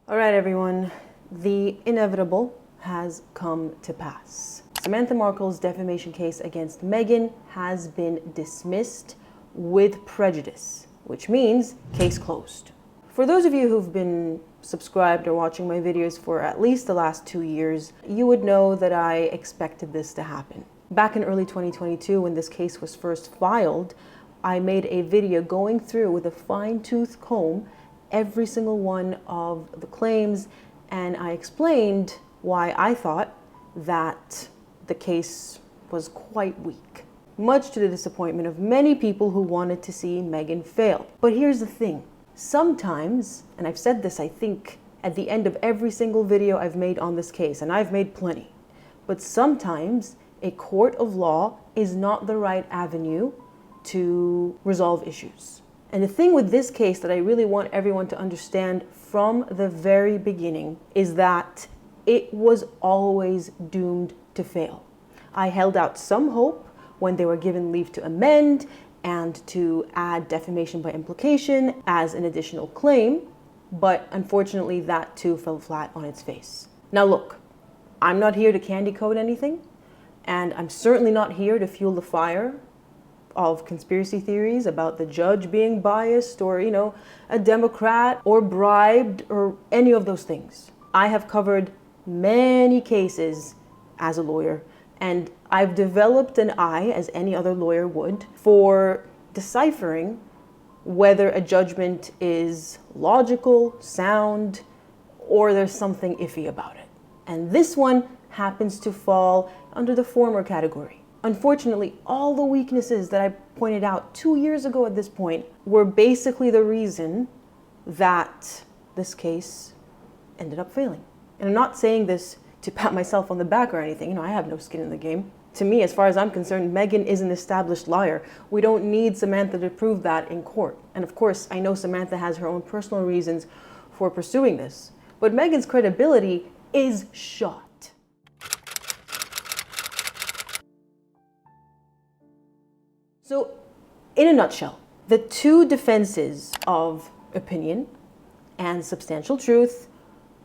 All right, everyone, the inevitable has come to pass. Samantha Markle's defamation case against Meghan has been dismissed with prejudice, which means case closed. For those of you who've been subscribed or watching my videos for at least the last 2 years, you would know that I expected this to happen. Back in early 2022, when this case was first filed, I made a video going through with a fine-tooth comb every single one of the claims, and I explained why I thought that the case was quite weak, much to the disappointment of many people who wanted to see Meghan fail. But here's the thing. Sometimes, and I've said this I think at the end of every single video I've made on this case, and I've made plenty, but sometimes a court of law is not the right avenue to resolve issues. And the thing with this case that I really want everyone to understand from the very beginning is that it was always doomed to fail. I held out some hope when they were given leave to amend and to add defamation by implication as an additional claim, but unfortunately that too fell flat on its face. Now look, I'm not here to candy coat anything, and I'm certainly not here to fuel the fire of conspiracy theories about the judge being biased or, a Democrat or bribed or any of those things. I have covered many cases as a lawyer, and I've developed an eye, as any other lawyer would, for deciphering whether a judgment is logical, sound, or there's something iffy about it. And this one happens to fall under the former category. Unfortunately, all the weaknesses that I pointed out 2 years ago at this point were basically the reason that this case ended up failing. And I'm not saying this to pat myself on the back or anything. I have no skin in the game. To me, as far as I'm concerned, Meghan is an established liar. We don't need Samantha to prove that in court. And of course, I know Samantha has her own personal reasons for pursuing this. But Meghan's credibility is shot. So, in a nutshell, the two defenses of opinion and substantial truth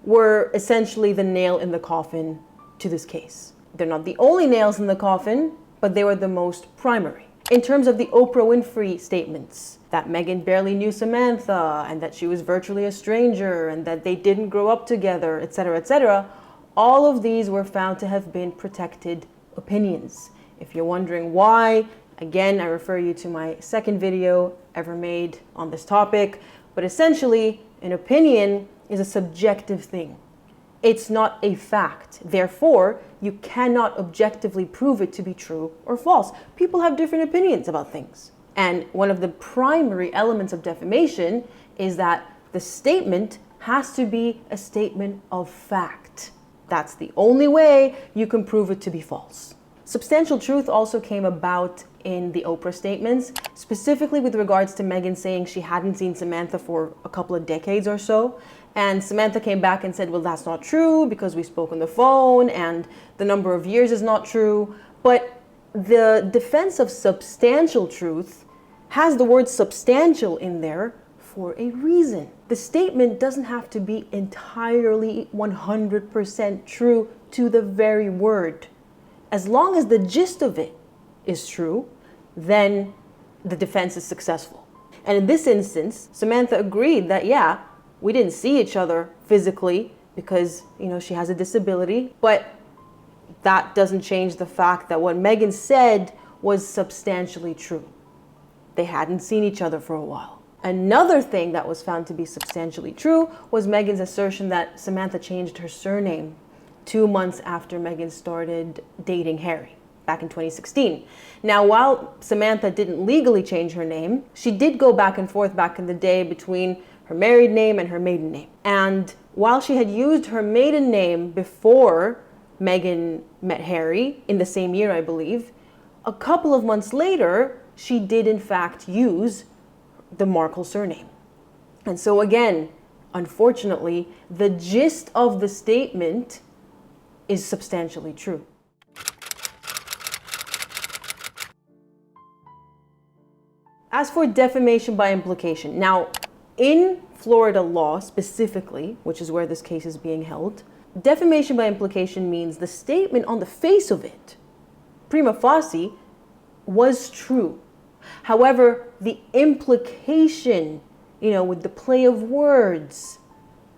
were essentially the nail in the coffin to this case. They're not the only nails in the coffin, but they were the most primary. In terms of the Oprah Winfrey statements, that Meghan barely knew Samantha, and that she was virtually a stranger, and that they didn't grow up together, etc., all of these were found to have been protected opinions. If you're wondering why, again, I refer you to my second video ever made on this topic, but essentially, an opinion is a subjective thing. It's not a fact. Therefore, you cannot objectively prove it to be true or false. People have different opinions about things. And one of the primary elements of defamation is that the statement has to be a statement of fact. That's the only way you can prove it to be false. Substantial truth also came about in the Oprah statements, specifically with regards to Meghan saying she hadn't seen Samantha for a couple of decades or so. And Samantha came back and said, well, that's not true because we spoke on the phone and the number of years is not true. But the defense of substantial truth has the word substantial in there for a reason. The statement doesn't have to be entirely 100% true to the very word. As long as the gist of it is true, then the defense is successful. And in this instance, Samantha agreed that, yeah, we didn't see each other physically because, she has a disability, but that doesn't change the fact that what Meghan said was substantially true. They hadn't seen each other for a while. Another thing that was found to be substantially true was Meghan's assertion that Samantha changed her surname 2 months after Meghan started dating Harry back in 2016. Now, while Samantha didn't legally change her name, she did go back and forth back in the day between her married name and her maiden name. And while she had used her maiden name before Meghan met Harry, in the same year, I believe, a couple of months later, she did in fact use the Markle surname. And so again, unfortunately, the gist of the statement is substantially true. As for defamation by implication, now, in Florida law specifically, which is where this case is being held, defamation by implication means the statement on the face of it, prima facie, was true. However, the implication, with the play of words,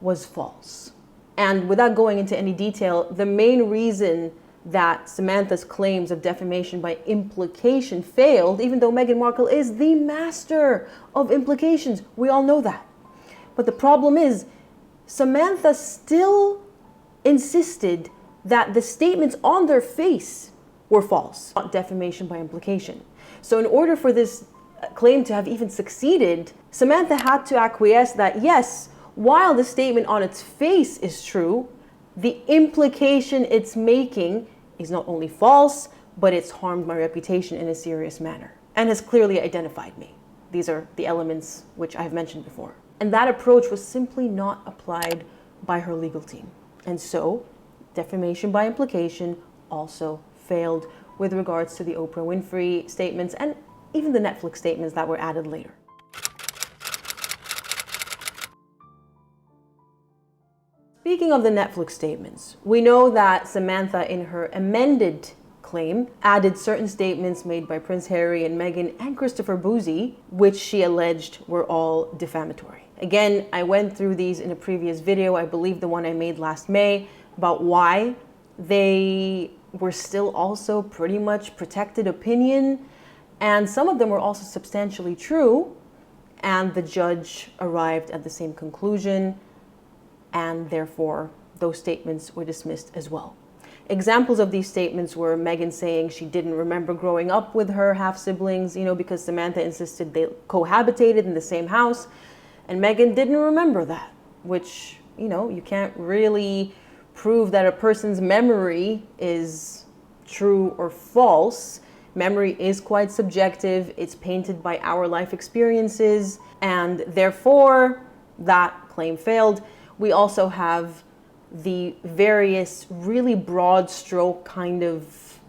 was false. And without going into any detail, the main reason that Samantha's claims of defamation by implication failed, even though Meghan Markle is the master of implications, we all know that. But the problem is, Samantha still insisted that the statements on their face were false, not defamation by implication. So in order for this claim to have even succeeded, Samantha had to acquiesce that yes, while the statement on its face is true, the implication it's making is not only false, but it's harmed my reputation in a serious manner and has clearly identified me. These are the elements which I've mentioned before. And that approach was simply not applied by her legal team. And so, defamation by implication also failed with regards to the Oprah Winfrey statements and even the Netflix statements that were added later. Speaking of the Netflix statements, we know that Samantha, in her amended claim, added certain statements made by Prince Harry and Meghan and Christopher Bouzy, which she alleged were all defamatory. Again, I went through these in a previous video, I believe the one I made last May, about why they were still also pretty much protected opinion, and some of them were also substantially true, and the judge arrived at the same conclusion, and therefore those statements were dismissed as well. Examples of these statements were Meghan saying she didn't remember growing up with her half-siblings, because Samantha insisted they cohabitated in the same house, and Meghan didn't remember that, which, you can't really prove that a person's memory is true or false. Memory is quite subjective. It's painted by our life experiences, and therefore that claim failed. We also have the various really broad stroke kind of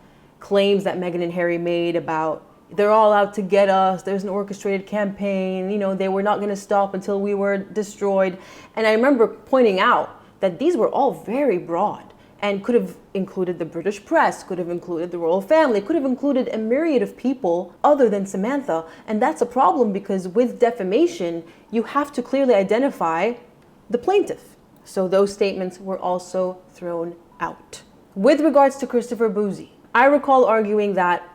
claims that Meghan and Harry made about they're all out to get us, there's an orchestrated campaign, they were not going to stop until we were destroyed. And I remember pointing out that these were all very broad and could have included the British press, could have included the royal family, could have included a myriad of people other than Samantha. And that's a problem because with defamation, you have to clearly identify the plaintiff. So those statements were also thrown out. With regards to Christopher Bouzy, I recall arguing that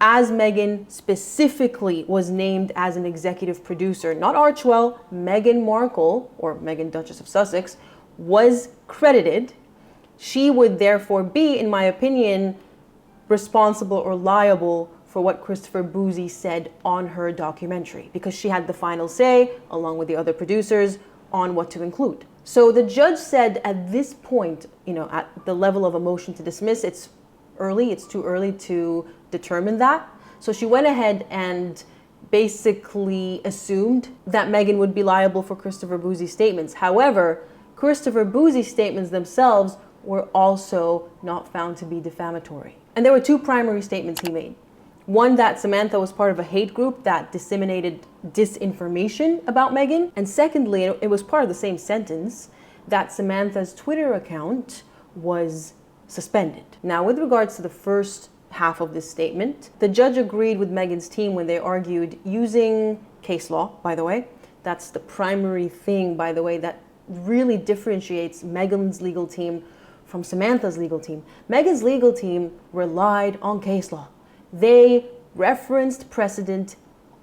as Meghan specifically was named as an executive producer, not Archewell, Meghan Markle, or Meghan Duchess of Sussex, was credited, she would therefore be, in my opinion, responsible or liable for what Christopher Bouzy said on her documentary, because she had the final say, along with the other producers, on what to include. So the judge said at this point, at the level of a motion to dismiss, it's too early to determine that. So she went ahead and basically assumed that Meghan would be liable for Christopher Bouzy's statements. However, Christopher Bouzy's statements themselves were also not found to be defamatory. And there were two primary statements he made. One, that Samantha was part of a hate group that disseminated disinformation about Meghan. And secondly, it was part of the same sentence, that Samantha's Twitter account was suspended. Now, with regards to the first half of this statement, the judge agreed with Meghan's team when they argued using case law, by the way. That's the primary thing, by the way, that really differentiates Meghan's legal team from Samantha's legal team. Meghan's legal team relied on case law. They referenced precedent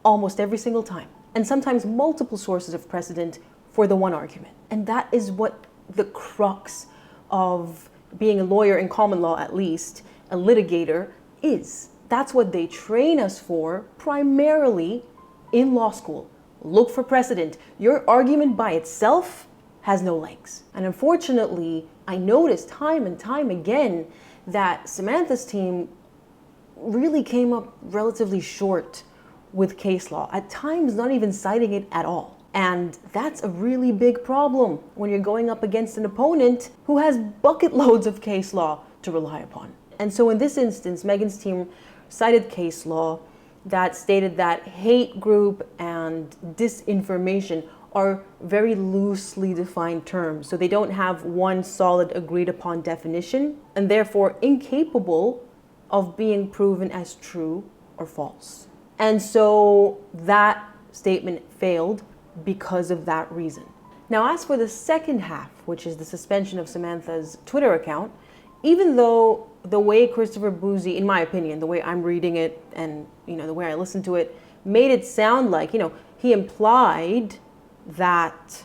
almost every single time, and sometimes multiple sources of precedent for the one argument. And that is what the crux of being a lawyer in common law, at least, a litigator, is. That's what they train us for primarily in law school. Look for precedent. Your argument by itself has no legs. And unfortunately, I noticed time and time again that Samantha's team really came up relatively short with case law, at times not even citing it at all. And that's a really big problem when you're going up against an opponent who has bucket loads of case law to rely upon. And so in this instance, Meghan's team cited case law that stated that hate group and disinformation are very loosely defined terms. So they don't have one solid agreed upon definition and therefore incapable of being proven as true or false. And so that statement failed because of that reason. Now, as for the second half, which is the suspension of Samantha's Twitter account, even though the way Christopher Bouzy, in my opinion, the way I'm reading it and the way I listened to it, made it sound like, he implied that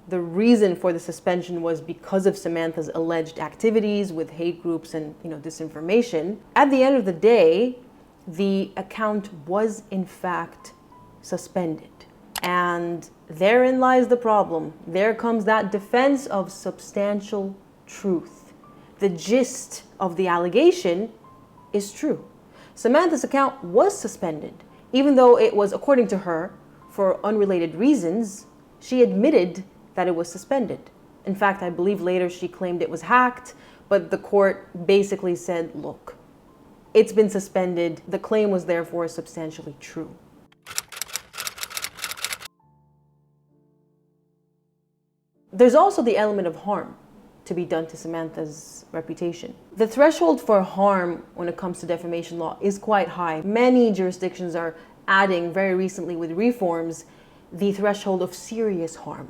the reason for the suspension was because of Samantha's alleged activities with hate groups and disinformation. At the end of the day, the account was in fact suspended. And therein lies the problem. There comes that defense of substantial truth. The gist of the allegation is true. Samantha's account was suspended, even though it was, according to her, for unrelated reasons. She admitted that it was suspended. In fact, I believe later she claimed it was hacked, but the court basically said, look, it's been suspended. The claim was therefore substantially true. There's also the element of harm to be done to Samantha's reputation. The threshold for harm when it comes to defamation law is quite high. Many jurisdictions are adding, very recently with reforms, the threshold of serious harm.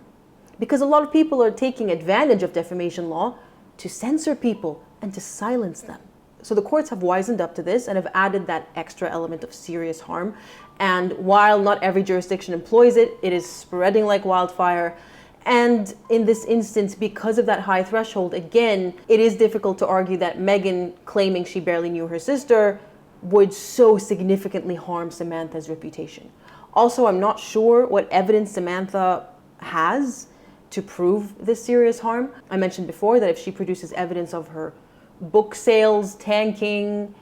Because a lot of people are taking advantage of defamation law to censor people and to silence them. So the courts have wisened up to this and have added that extra element of serious harm. And while not every jurisdiction employs it, it is spreading like wildfire. And in this instance, because of that high threshold, again, it is difficult to argue that Meghan claiming she barely knew her sister would so significantly harm Samantha's reputation. Also, I'm not sure what evidence Samantha has to prove this serious harm. I mentioned before that if she produces evidence of her book sales tanking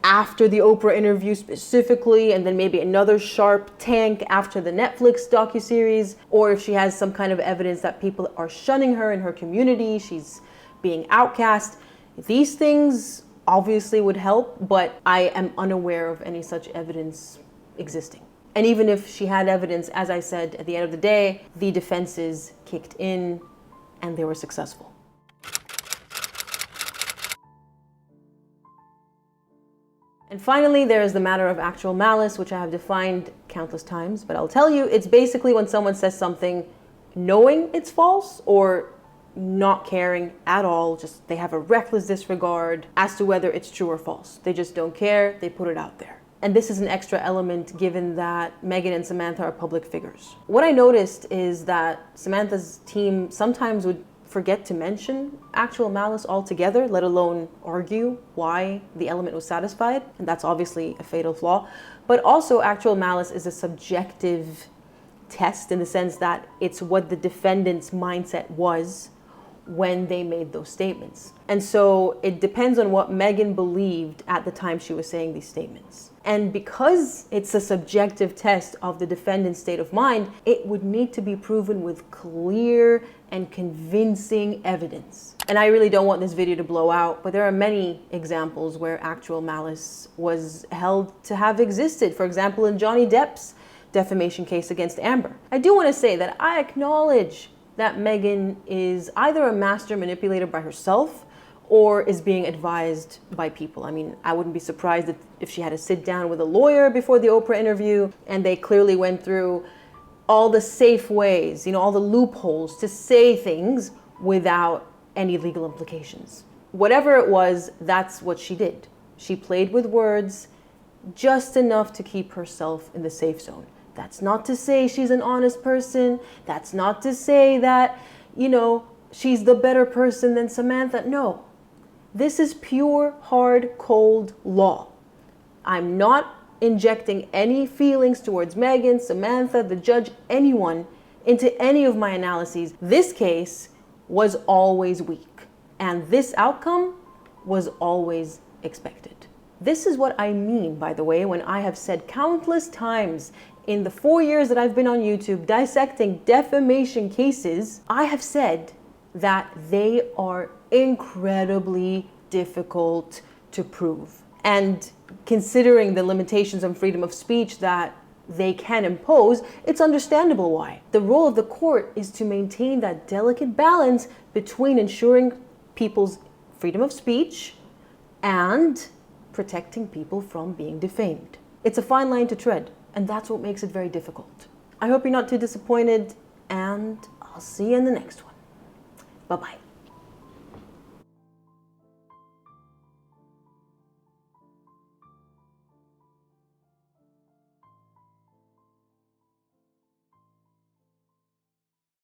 after the Oprah interview specifically, and then maybe another sharp tank after the Netflix docuseries, or if she has some kind of evidence that people are shunning her in her community, she's being outcast, these things obviously would help, but I am unaware of any such evidence existing. And even if she had evidence, as I said, at the end of the day, the defenses kicked in and they were successful. And finally, there is the matter of actual malice, which I have defined countless times, but I'll tell you, it's basically when someone says something knowing it's false or not caring at all, just they have a reckless disregard as to whether it's true or false. They just don't care, they put it out there. And this is an extra element given that Meghan and Samantha are public figures. What I noticed is that Samantha's team sometimes would forget to mention actual malice altogether, let alone argue why the element was satisfied. And that's obviously a fatal flaw. But also actual malice is a subjective test in the sense that it's what the defendant's mindset was when they made those statements. And so it depends on what Meghan believed at the time she was saying these statements. And because it's a subjective test of the defendant's state of mind, it would need to be proven with clear and convincing evidence. And I really don't want this video to blow out, but there are many examples where actual malice was held to have existed. For example, in Johnny Depp's defamation case against Amber. I do want to say that I acknowledge that Meghan is either a master manipulator by herself or is being advised by people. I mean, I wouldn't be surprised if she had to sit down with a lawyer before the Oprah interview and they clearly went through all the safe ways, all the loopholes to say things without any legal implications. Whatever it was, that's what she did. She played with words just enough to keep herself in the safe zone. That's not to say she's an honest person. That's not to say that, she's the better person than Samantha. No. This is pure, hard, cold law. I'm not injecting any feelings towards Meghan, Samantha, the judge, anyone into any of my analyses. This case was always weak, and this outcome was always expected. This is what I mean, by the way, when I have said countless times in the 4 years that I've been on YouTube dissecting defamation cases, I have said that they are incredibly difficult to prove. And considering the limitations on freedom of speech that they can impose, it's understandable why. The role of the court is to maintain that delicate balance between ensuring people's freedom of speech and protecting people from being defamed. It's a fine line to tread, and that's what makes it very difficult. I hope you're not too disappointed, and I'll see you in the next one. Bye-bye.